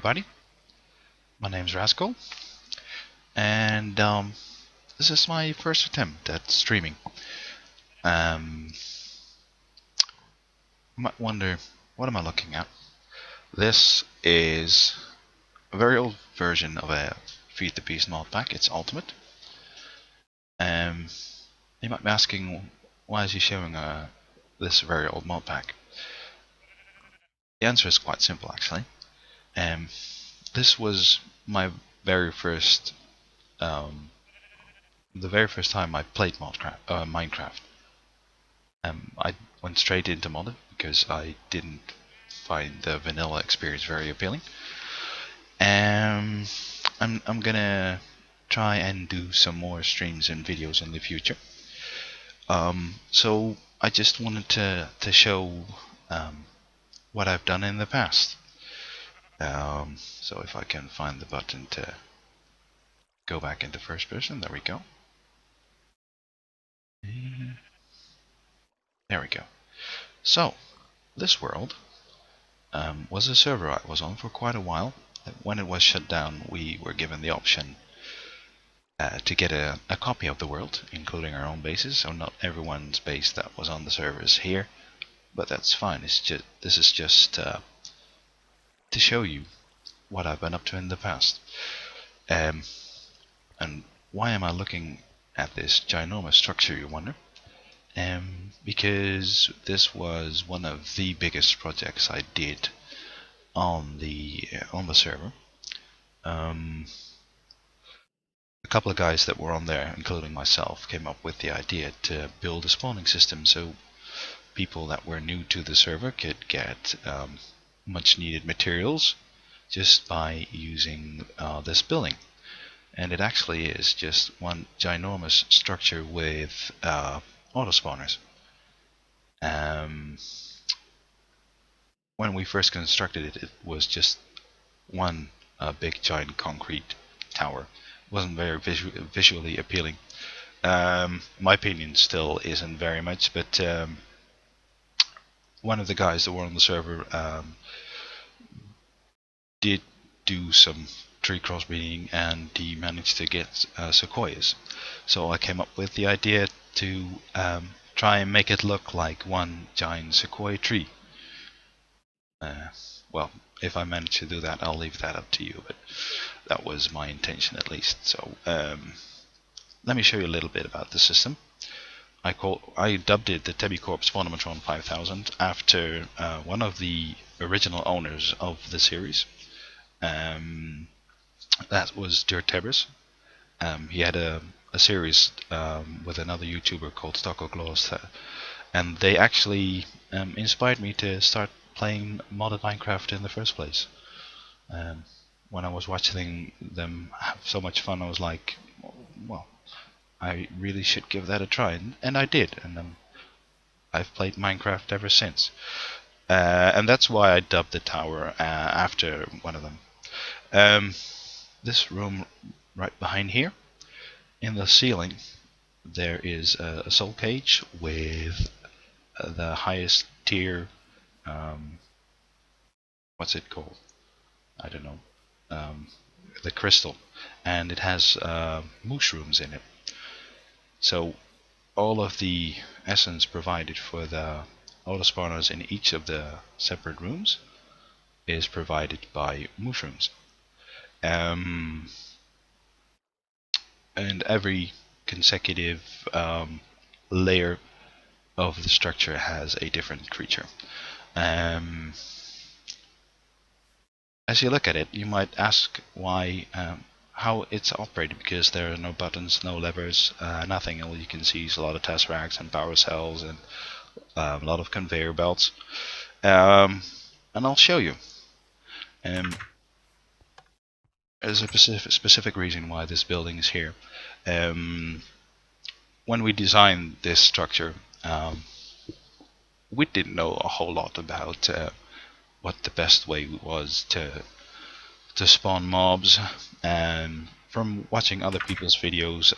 everybody. My name's Razzghul, and this is my first attempt at streaming. You might wonder, what am I looking at? This is a very old version of a Feed the Beast mod pack. It's Ultimate. You might be asking, why is he showing this very old mod pack? The answer is quite simple, actually. This was my very first, the very first time I played Minecraft. I went straight into modded because I didn't find the vanilla experience very appealing. I'm gonna try and do some more streams and videos in the future. So I just wanted to show what I've done in the past. So if I can find the button to go back into first person, there we go. There we go. So this world was a server I was on for quite a while. When it was shut down, we were given the option to get a copy of the world, including our own bases. So not everyone's base that was on the server is here, but that's fine. This is just to show you what I've been up to in the past. And why am I looking at this ginormous structure, you wonder? Because this was one of the biggest projects I did on the server. A couple of guys that were on there, including myself, came up with the idea to build a spawning system so people that were new to the server could get much needed materials just by using this building. And it actually is just one ginormous structure with auto spawners. When we first constructed it, it was just one big giant concrete tower. It wasn't very visually appealing. My opinion still isn't very much, but one of the guys that were on the server did do some tree crossbreeding, and he managed to get sequoias. So I came up with the idea to try and make it look like one giant sequoia tree. Well, if I manage to do that, I'll leave that up to you, but that was my intention at least. So let me show you a little bit about the system. I dubbed it the Tebicorp Spawnomatron 5000 after one of the original owners of the series. That was Dirk Tebbers. He had a series with another YouTuber called Stocko and they actually inspired me to start playing modded Minecraft in the first place. When I was watching them have so much fun, I was like, well, I really should give that a try, and I did, and I've played Minecraft ever since. And that's why I dubbed the tower after one of them. This room right behind here, in the ceiling, there is a soul cage with the highest tier, what's it called? I don't know. The crystal, and it has mushrooms in it. So all of the essence provided for the auto spawners in each of the separate rooms is provided by mushrooms. And every consecutive layer of the structure has a different creature. As you look at it, you might ask why, how it's operated, because there are no buttons, no levers, nothing. All you can see is a lot of tesseracts and power cells and a lot of conveyor belts. And I'll show you. There's a specific reason why this building is here. When we designed this structure, we didn't know a whole lot about what the best way was to spawn mobs, and from watching other people's videos,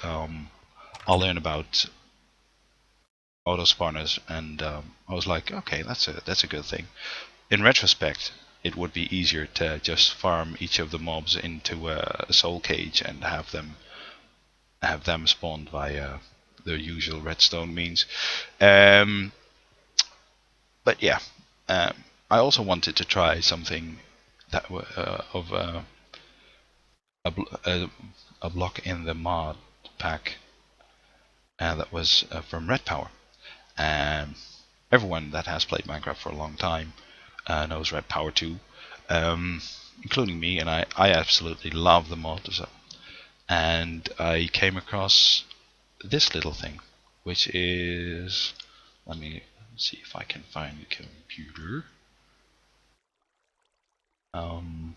I'll learn about auto spawners, and I was like, okay, that's a good thing. In retrospect, it would be easier to just farm each of the mobs into a soul cage and have them spawned via the usual redstone means. Um, but yeah, um, I also wanted to try something that of a, a block in the mod pack that was from Red Power. Um, Everyone that has played Minecraft for a long time knows Red Power 2, including me, and I absolutely love the mod. So, and I came across this little thing, which is, let me see if I can find the computer. Um,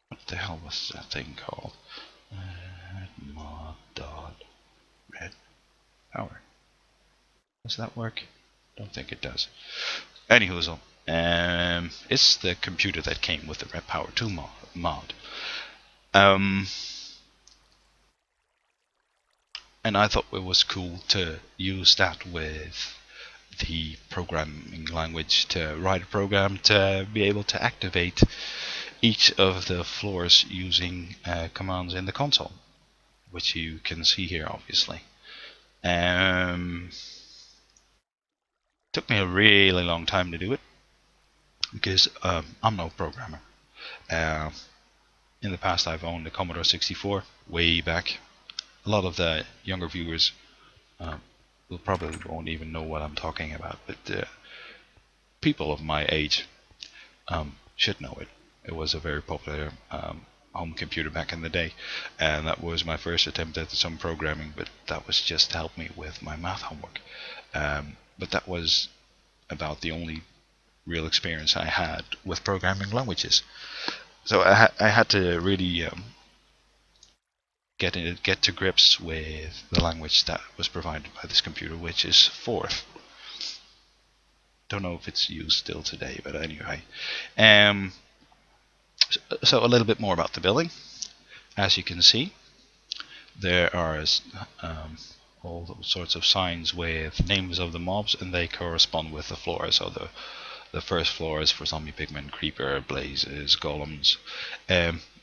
what the hell was that thing called? Mod dot red power. Does that work? Don't think it does. Anywho, it's the computer that came with the Red Power 2 mod. Um, and I thought it was cool to use that with the programming language to write a program to be able to activate each of the floors using commands in the console, which you can see here obviously. Took me a really long time to do it because I'm no programmer. Uh, in the past I've owned a Commodore 64 way back. A lot of the younger viewers will probably won't even know what I'm talking about, but people of my age should know it. It was a very popular home computer back in the day, and that was my first attempt at some programming, but that was just to help me with my math homework. But that was about the only real experience I had with programming languages. So I had to really get to grips with the language that was provided by this computer, which is Forth. Don't know if it's used still today, but anyway. Um, so a little bit more about the building. As you can see, there are all sorts of signs with names of the mobs, and they correspond with the floor. So the first floor is for zombie pigmen, creeper, blazes, golems.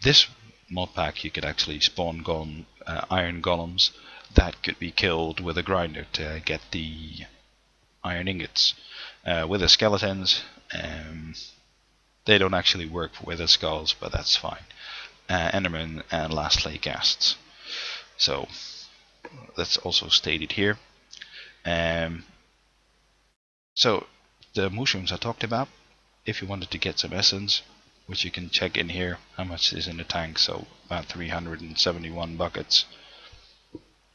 This mod pack you could actually spawn iron golems that could be killed with a grinder to get the iron ingots. With the skeletons, they don't actually work with the skulls, but that's fine. Endermen, and lastly ghasts. So that's also stated here. So the mushrooms I talked about, if you wanted to get some essence, which you can check in here, how much is in the tank, so about 371 buckets.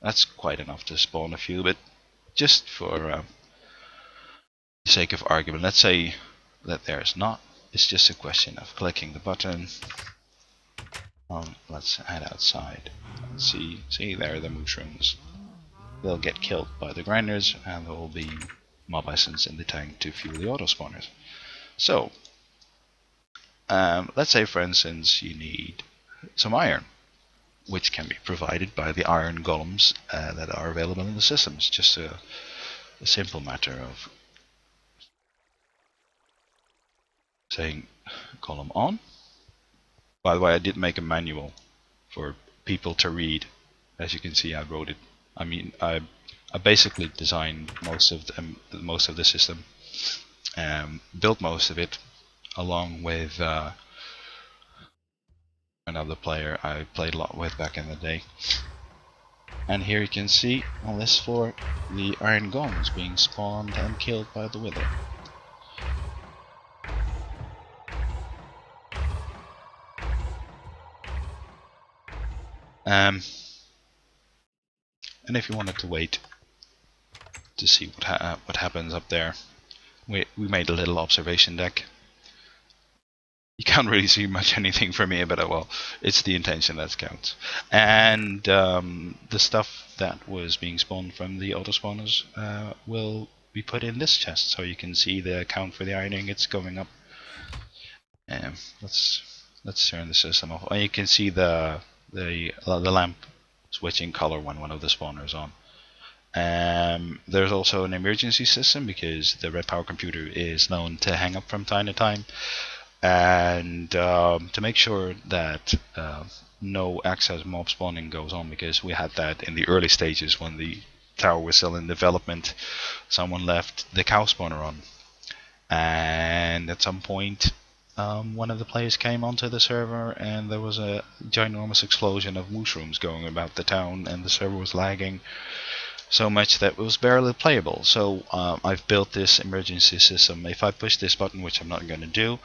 That's quite enough to spawn a few, but just for the sake of argument, let's say that there's not. It's just a question of clicking the button. Let's head outside. See there are the mushrooms. They'll get killed by the grinders, and there will be mob essence in the tank to fuel the auto spawners. So, let's say for instance you need some iron, which can be provided by the iron golems that are available in the system. It's just a simple matter of saying golem on. By the way, I did make a manual for people to read. As you can see, I wrote it. I mean, I basically designed most of the system, built most of it, along with another player I played a lot with back in the day. And here you can see on this floor the iron golems being spawned and killed by the wither. And if you wanted to wait to see what happens up there, we made a little observation deck. You can't really see much anything from here, but well, it's the intention that counts. And the stuff that was being spawned from the auto spawners will be put in this chest, so you can see the count for the iron ingots going up. Let's turn the system off. And you can see the lamp switching color when one of the spawners on. There's also an emergency system because the red power computer is known to hang up from time to time, and to make sure that no access mob spawning goes on, because we had that in the early stages when the tower was still in development. Someone left the cow spawner on, and at some point one of the players came onto the server and there was a ginormous explosion of mushrooms going about the town, and the server was lagging so much that it was barely playable. So I've built this emergency system. If I push this button, which I'm not going to do,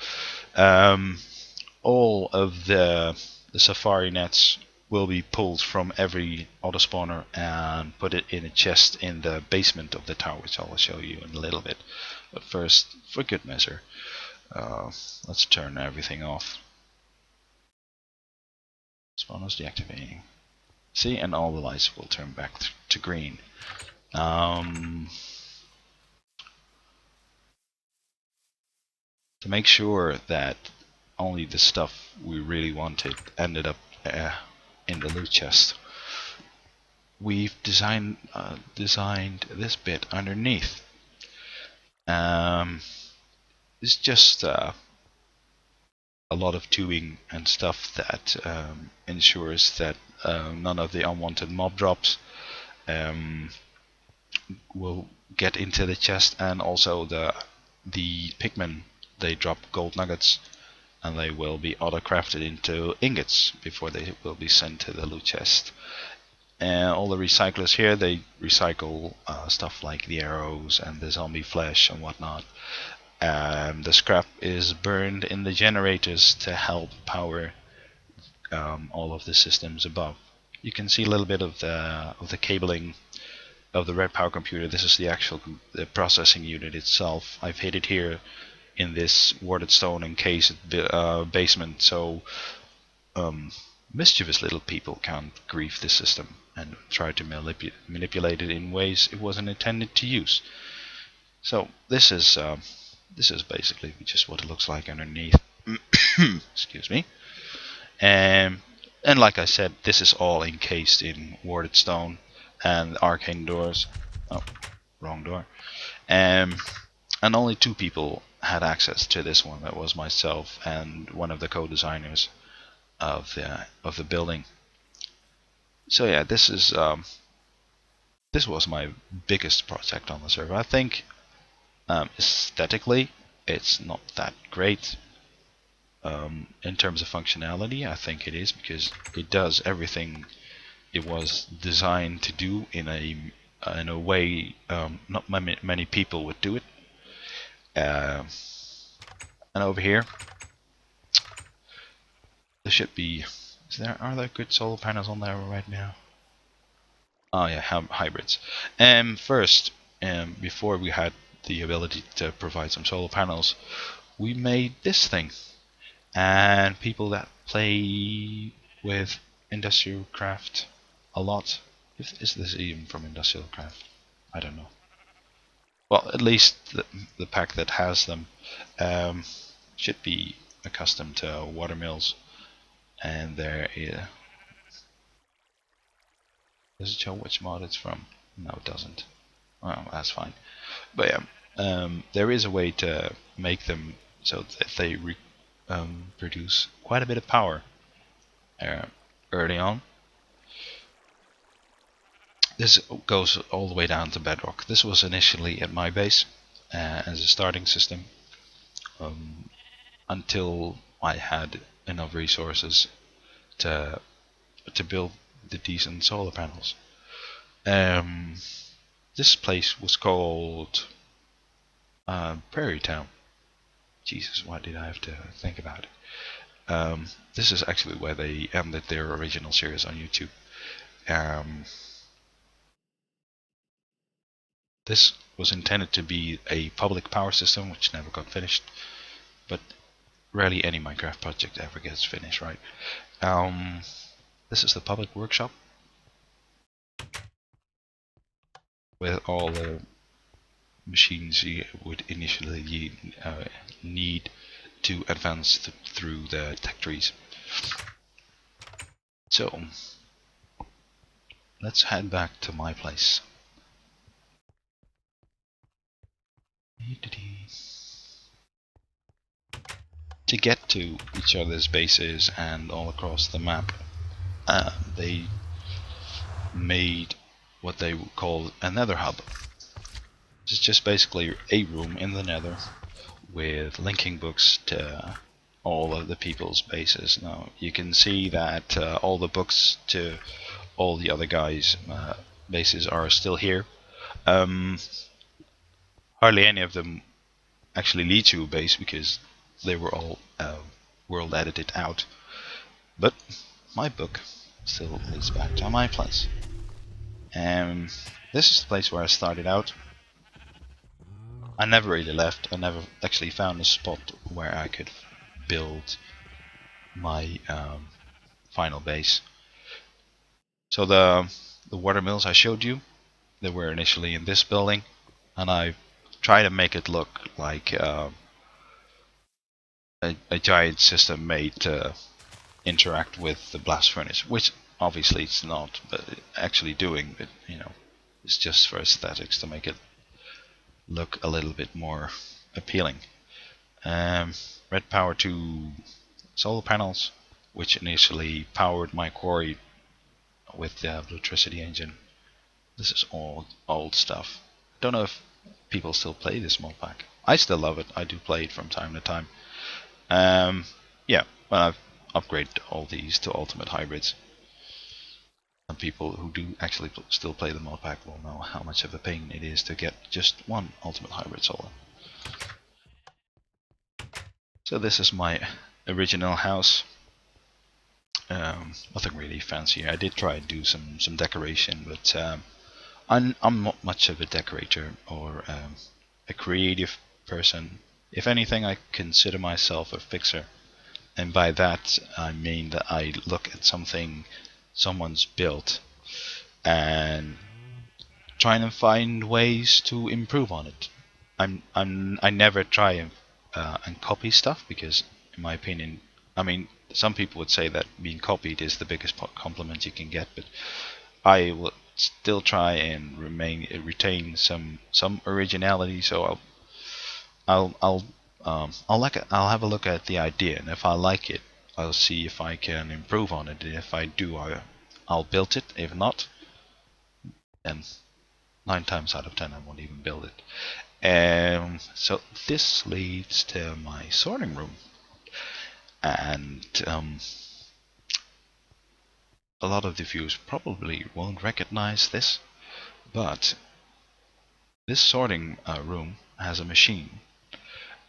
all of the safari nets will be pulled from every auto spawner and put it in a chest in the basement of the tower, which I'll show you in a little bit. But first, for good measure, let's turn everything off. Spawners deactivating. See, and all the lights will turn back to green. To make sure that only the stuff we really wanted ended up in the loot chest, we've designed this bit underneath. It's just a lot of tubing and stuff that ensures that none of the unwanted mob drops will get into the chest, and also the pigmen, they drop gold nuggets and they will be auto crafted into ingots before they will be sent to the loot chest. And all the recyclers here, they recycle stuff like the arrows and the zombie flesh and whatnot. The scrap is burned in the generators to help power all of the systems above. You can see a little bit of the cabling of the red power computer. This is the actual processing unit itself. I've hid it here in this warded stone encased basement, so mischievous little people can't grief the system and try to manipulate it in ways it wasn't intended to use. So this is basically just what it looks like underneath. Excuse me. And like I said, this is all encased in warded stone and arcane doors. Oh, wrong door. And only two people had access to this one. That was myself and one of the co-designers of the building. So yeah, this was my biggest project on the server. I think aesthetically it's not that great. In terms of functionality, I think it is, because it does everything it was designed to do in a way not many people would do it. And over here, there should be. Are there good solar panels on there right now? Oh yeah, hybrids. First, before we had the ability to provide some solar panels, we made this thing. And people that play with Industrial Craft a lot, is this even from Industrial Craft? I don't know. Well, at least the pack that has them should be accustomed to water mills, and there does it show which mod it's from? No, it doesn't. Well, that's fine. But yeah, there is a way to make them so that they produce quite a bit of power early on. This goes all the way down to bedrock. This was initially at my base as a starting system until I had enough resources to build the decent solar panels. This place was called Prairie Town. Jesus, why did I have to think about it? This is actually where they ended their original series on YouTube. This was intended to be a public power system, which never got finished, but rarely any Minecraft project ever gets finished, right? This is the public workshop with all the machines you would initially need to advance through the tech trees. So let's head back to my place. To get to each other's bases and all across the map, they made what they call a nether hub. It's just basically a room in the nether with linking books to all of the people's bases. Now you can see that all the books to all the other guys' bases are still here. Hardly any of them actually lead to a base because they were all world edited out. But my book still leads back to my place. This is the place where I started out. I never really left. I never actually found a spot where I could build my final base. So the water mills I showed you, they were initially in this building, and I tried to make it look like a giant system made to interact with the blast furnace, which obviously it's not, but actually doing it, it's just for aesthetics to make it look a little bit more appealing. Red power to solar panels, which initially powered my quarry with the electricity engine. This is all old stuff. Don't know if people still play this mod pack. I still love it. I do play it from time to time. Yeah, well, I've upgraded all these to ultimate hybrids. And people who do actually still play the mod pack will know how much of a pain it is to get just one ultimate hybrid solar. So this is my original house. Nothing really fancy. I did try and do some decoration, but I'm not much of a decorator or a creative person. If anything, I consider myself a fixer, and by that I mean that I look at something someone's built and trying to find ways to improve on it. I never try and copy stuff because, in my opinion, I mean, some people would say that being copied is the biggest compliment you can get, but I will still try and retain some originality. So I'll have a look at the idea, and if I like it, I'll see if I can improve on it. And if I do, I'll build it. If not, then 9 times out of 10 I won't even build it. So this leads to my sorting room, and a lot of the viewers probably won't recognize this, but this sorting room has a machine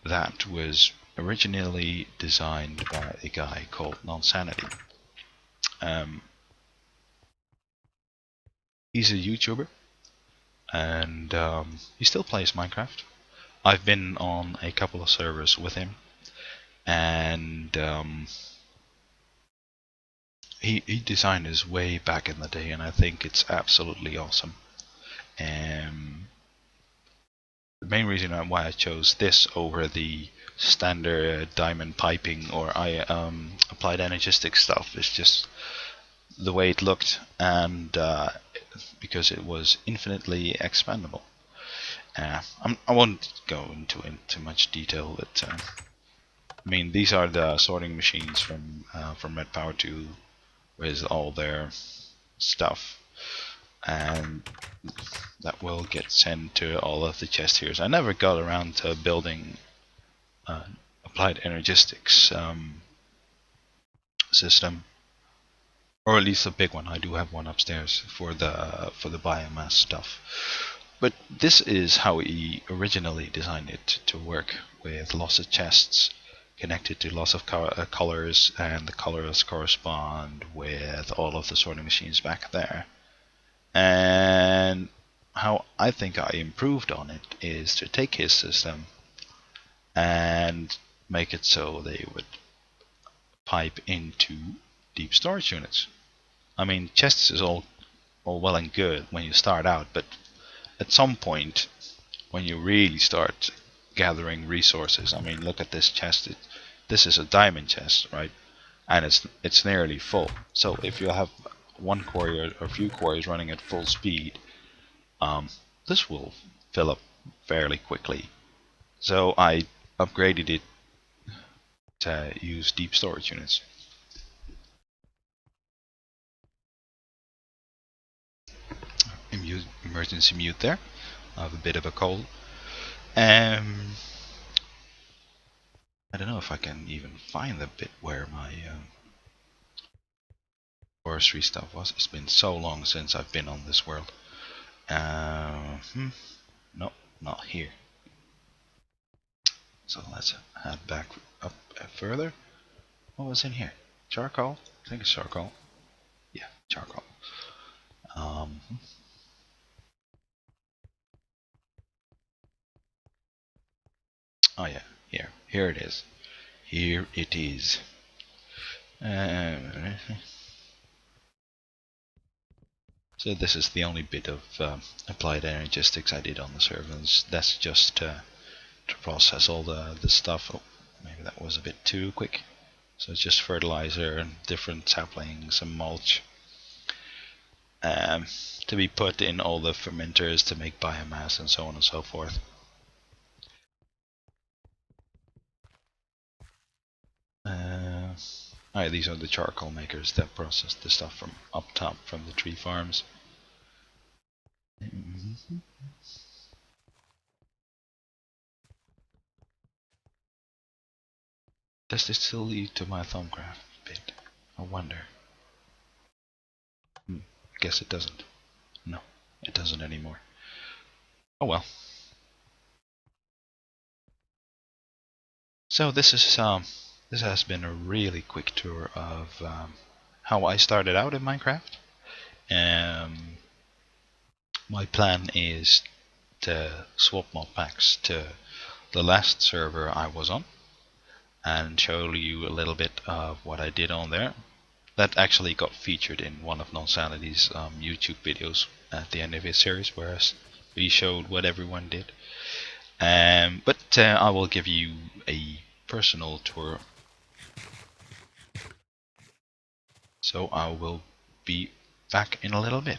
that was originally designed by a guy called Nonsanity. He's a YouTuber, and he still plays Minecraft. I've been on a couple of servers with him, and he designed this way back in the day, and I think it's absolutely awesome. The main reason why I chose this over the standard diamond piping or applied energistic stuff is just the way it looked, and because it was infinitely expandable. I won't go into too much detail, but I mean, these are the sorting machines from Red Power 2 with all their stuff, and that will get sent to all of the chest here. I never got around to building applied energistics system, or at least a big one. I do have one upstairs for the biomass stuff. But this is how he originally designed it to work, with lots of chests connected to lots of colors, and the colors correspond with all of the sorting machines back there. And how I think I improved on it is to take his system and make it so they would pipe into deep storage units. I mean, chests is all well and good when you start out, but at some point, when you really start gathering resources, I mean, look at this chest. This is a diamond chest, right? And it's nearly full. So if you have one quarry or a few quarries running at full speed, this will fill up fairly quickly. So I upgraded it to use deep storage units. Emergency mute there. I have a bit of a cold. Um, I don't know if I can even find the bit where my forestry stuff was. It's been so long since I've been on this world. No, not here. So let's head back up further. What was in here? Charcoal? I think it's charcoal. Yeah, charcoal. Um, oh yeah, here it is. Here it is. So this is the only bit of applied energistics I did on the servers. That's just to process all the stuff. Oh, maybe that was a bit too quick. So it's just fertilizer and different saplings and mulch to be put in all the fermenters to make biomass and so on and so forth. Alright, these are the charcoal makers that process the stuff from up top from the tree farms. Does this still lead to my Thumbcraft bit? I wonder. Guess it doesn't. No, it doesn't anymore. Oh well. So this has been a really quick tour of how I started out in Minecraft. My plan is to swap mod packs to the last server I was on and show you a little bit of what I did on there. That actually got featured in one of Nonsanity's YouTube videos at the end of his series, whereas we showed what everyone did. But I will give you a personal tour. So I will be back in a little bit.